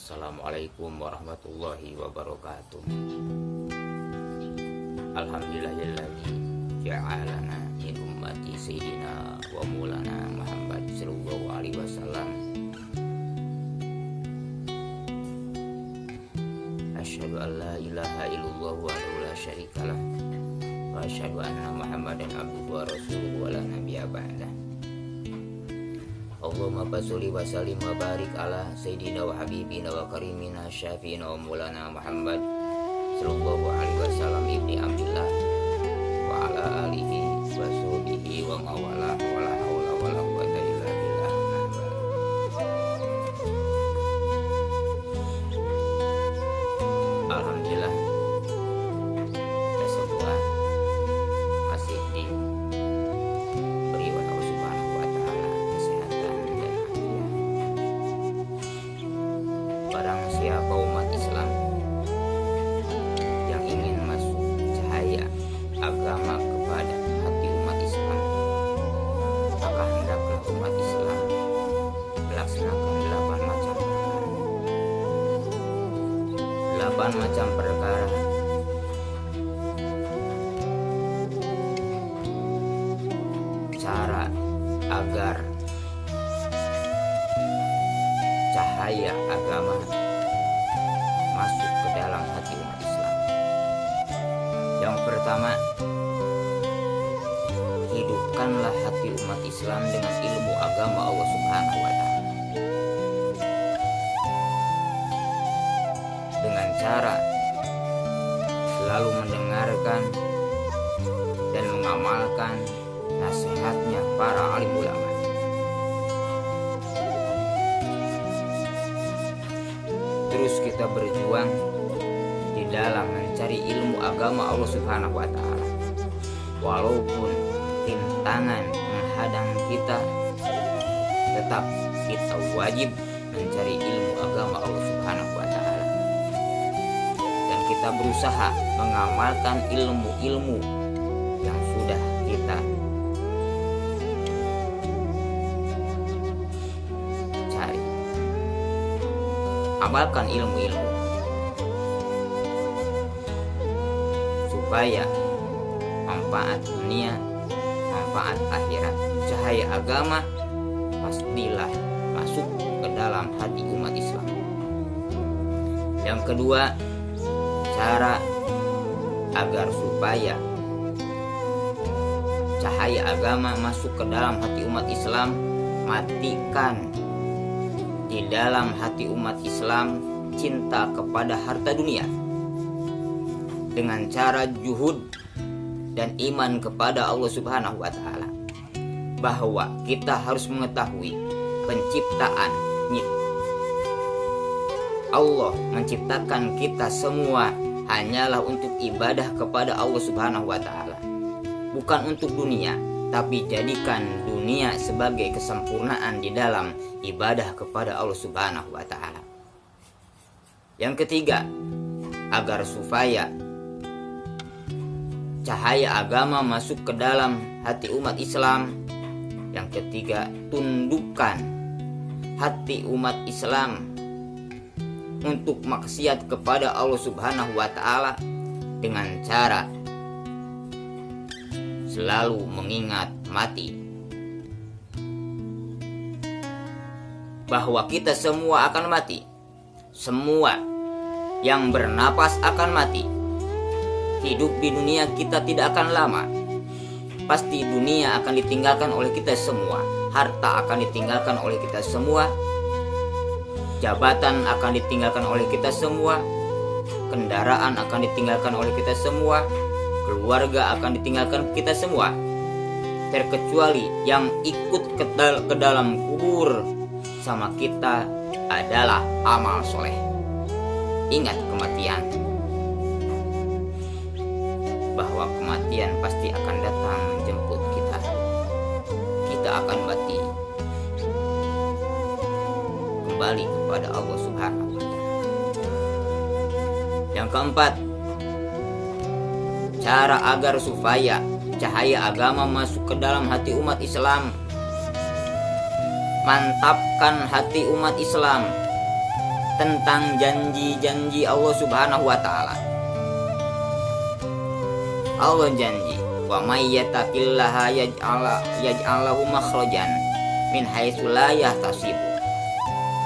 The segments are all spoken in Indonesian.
Assalamualaikum warahmatullahi wabarakatuh. Alhamdulillahilladzi ja'alana min ummati sayyidina wa maulana Muhammad sallallahu alaihi wasallam. Asyhadu an la ilaha illallah wahdahu la syarikalah wa asyhadu anna Muhammadan abduhu wa rasuluhu wa la nabiyya ba'dah. Allahumma basolli wa sallim wa barik ala sayyidina wa habibina wa karimina syafi'ina wa maulana Muhammad sallallahu alaihi wasallam ibni Abdillah wa ala alihi wa sahbihi wa mawala wa la haula wa la quwwata illa billah. Alhamdulillah, kita semua masih diberi oleh Allah Subhanahu wa taala kesehatan dan afiat. Barang siapa umat Islam yang ingin masuk cahaya agama kepada hati umat Islam, maka hendaklah umat Islam melaksanakan 8 macam perkara. 8 macam perkara cara agar cahaya agama masuk ke dalam hati umat Islam. Yang pertama, hidupkanlah hati umat Islam dengan ilmu agama Allah Subhanahu wa taala. Dengan cara selalu mendengarkan dan mengamalkan nasihatnya para alim ulama. Terus kita berjuang di dalam mencari ilmu agama Allah Subhanahu wa taala. Walaupun rintangan menghadang kita, tetap kita wajib mencari ilmu agama Allah Subhanahu wa taala. Dan kita berusaha mengamalkan ilmu-ilmu yang sudah kita cari. Amalkan ilmu-ilmu supaya manfaat dunia, manfaat akhirat, cahaya agama pastilah masuk ke dalam hati umat Islam. Yang kedua, cara agar supaya cahaya agama masuk ke dalam hati umat Islam, matikan di dalam hati umat Islam cinta kepada harta dunia dengan cara juhud dan iman kepada Allah Subhanahu wa taala, bahwa kita harus mengetahui penciptaan Allah menciptakan kita semua hanyalah untuk ibadah kepada Allah Subhanahu wa taala, bukan untuk dunia, tapi jadikan dunia sebagai kesempurnaan di dalam ibadah kepada Allah Subhanahu wa taala. Yang ketiga, agar supaya cahaya agama masuk ke dalam hati umat Islam. Yang ketiga, tundukkan hati umat Islam untuk maksiat kepada Allah Subhanahu wa taala dengan cara selalu mengingat mati, bahwa kita semua akan mati. Semua yang bernapas akan mati. Hidup di dunia kita tidak akan lama. Pasti dunia akan ditinggalkan oleh kita semua. Harta akan ditinggalkan oleh kita semua. Jabatan akan ditinggalkan oleh kita semua. Kendaraan akan ditinggalkan oleh kita semua. Keluarga akan ditinggalkan kita semua, terkecuali yang ikut ke dalam kubur sama kita adalah amal soleh. Ingat kematian, bahwa kematian pasti akan datang menjemput kita. Kita akan mati kembali kepada Allah Subhanahu wa taala. Yang keempat, cara agar supaya cahaya agama masuk ke dalam hati umat Islam. Mantapkan hati umat Islam tentang janji-janji Allah Subhanahu wa taala. Allah janji, wa may yattaqillaha yaj'al lahu makhrajan min haitsu la yahtasib.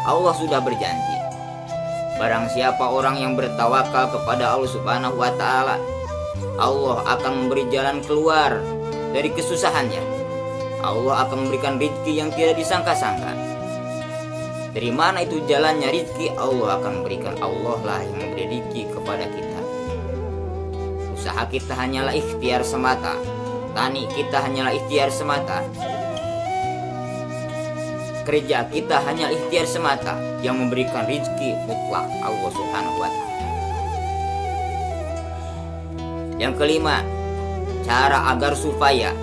Allah sudah berjanji, barang siapa orang yang bertawakal kepada Allah Subhanahu wa taala, Allah akan memberi jalan keluar dari kesusahannya. Allah akan memberikan rezeki yang tidak disangka-sangka. Dari mana itu jalannya rezeki? Allah akan memberikan. Allah lah yang memberi rezeki kepada kita. Usaha kita hanyalah ikhtiar semata. Tani kita hanyalah ikhtiar semata. Kerja kita hanya ikhtiar semata. Yang memberikan rezeki mutlak Allah Subhanahu wa taala. Yang kelima, cara agar supaya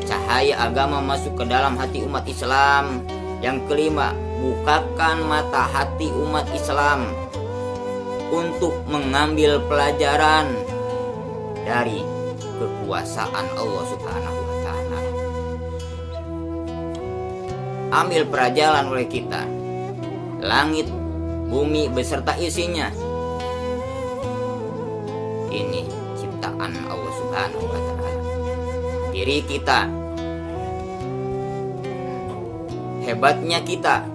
cahaya agama masuk ke dalam hati umat Islam. Yang kelima, bukakan mata hati umat Islam untuk mengambil pelajaran dari kekuasaan Allah Subhanahu wa taala. Ambil pelajaran oleh kita. Langit, bumi beserta isinya. Ini ciptaan Allah Subhanahu wa taala. Diri kita, hebatnya kita,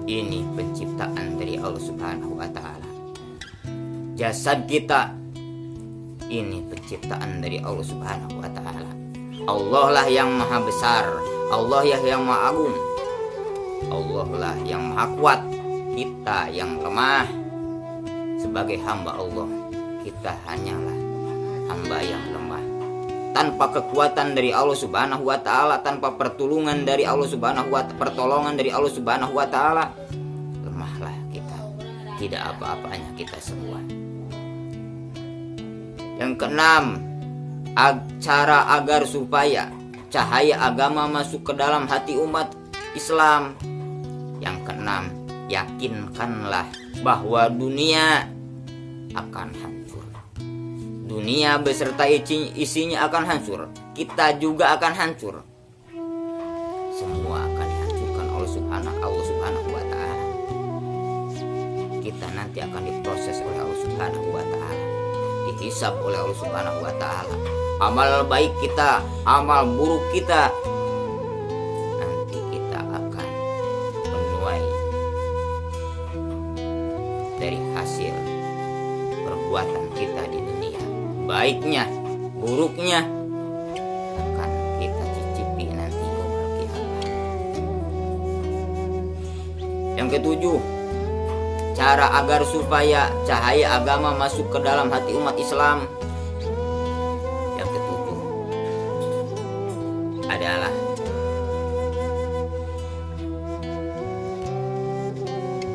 ini penciptaan dari Allah Subhanahu wa taala. Jasad kita, ini penciptaan dari Allah Subhanahu wa taala. Allah lah yang maha besar, Allah yang maha agung, Allah lah yang maha kuat. Kita yang lemah sebagai hamba Allah, kita hanyalah hamba yang lemah. Tanpa kekuatan dari Allah Subhanahu wa taala, tanpa pertolongan dari Allah Subhanahu wa taala, lemahlah kita. Tidak apa-apanya kita semua. Yang keenam, cara agar supaya cahaya agama masuk ke dalam hati umat Islam. Yang keenam, yakinkanlah bahwa dunia akan hancur. Dunia beserta isinya akan hancur. Kita juga akan hancur. Semua akan dihancurkan oleh Allah Subhanahu wa taala. Kita nanti akan diproses oleh Allah Subhanahu wa taala. Dihisab oleh Allah Subhanahu wa taala. Amal baik kita, amal buruk kita, nanti kita akan menuai dari hasil perbuatan kita di dunia. Baiknya, buruknya akan kita cicipi nanti yaumul qiyamah. Yang ketujuh, cara agar supaya cahaya agama masuk ke dalam hati umat Islam. Yang ketujuh adalah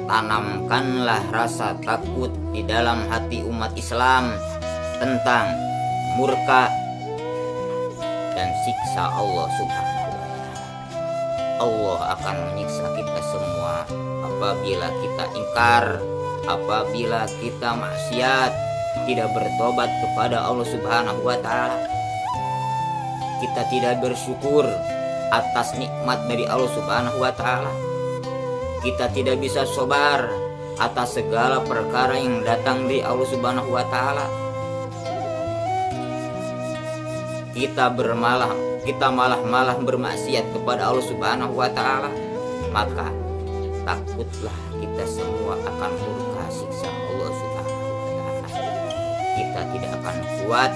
tanamkanlah rasa takut di dalam hati umat Islam tentang murka dan siksa Allah Subhanahu wa taala. Allah akan menyiksa kita semua apabila kita ingkar, apabila kita maksiat, tidak bertobat kepada Allah Subhanahu wa taala. Kita tidak bersyukur atas nikmat dari Allah Subhanahu wa taala. Kita tidak bisa sabar atas segala perkara yang datang dari Allah Subhanahu wa taala. Kita malah bermaksiat kepada Allah Subhanahu wa taala. Maka takutlah kita semua akan murka siksa Allah Subhanahu wa taala. Kita tidak akan kuat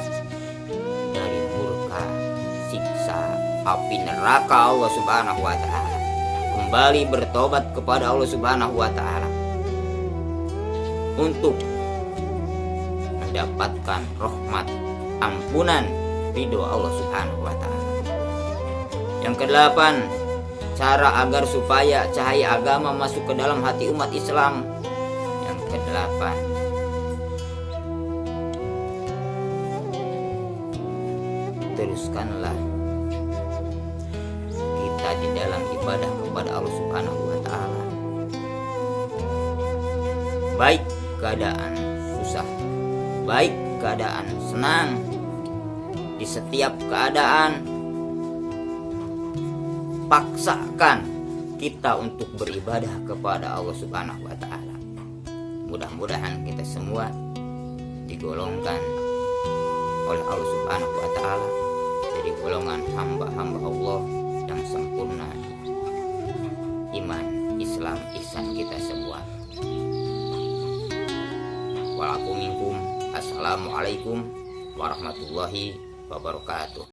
dari murka siksa api neraka Allah Subhanahu wa taala. Kembali bertobat kepada Allah Subhanahu wa taala untuk mendapatkan rahmat, ampunan, ridho Allah Subhanahu wa taala. Yang kedelapan, cara agar supaya cahaya agama masuk ke dalam hati umat Islam. Yang kedelapan, teruskanlah kita di dalam ibadah kepada Allah Subhanahu wa taala. Baik keadaan susah, baik keadaan senang, di setiap keadaan paksakan kita untuk beribadah kepada Allah Subhanahu wa taala. Mudah-mudahan kita semua digolongkan oleh Allah Subhanahu wa taala jadi golongan hamba-hamba Allah yang sempurna iman, Islam, ihsan kita semua. Walakum minkum. Assalamualaikum warahmatullahi wabarakatuh.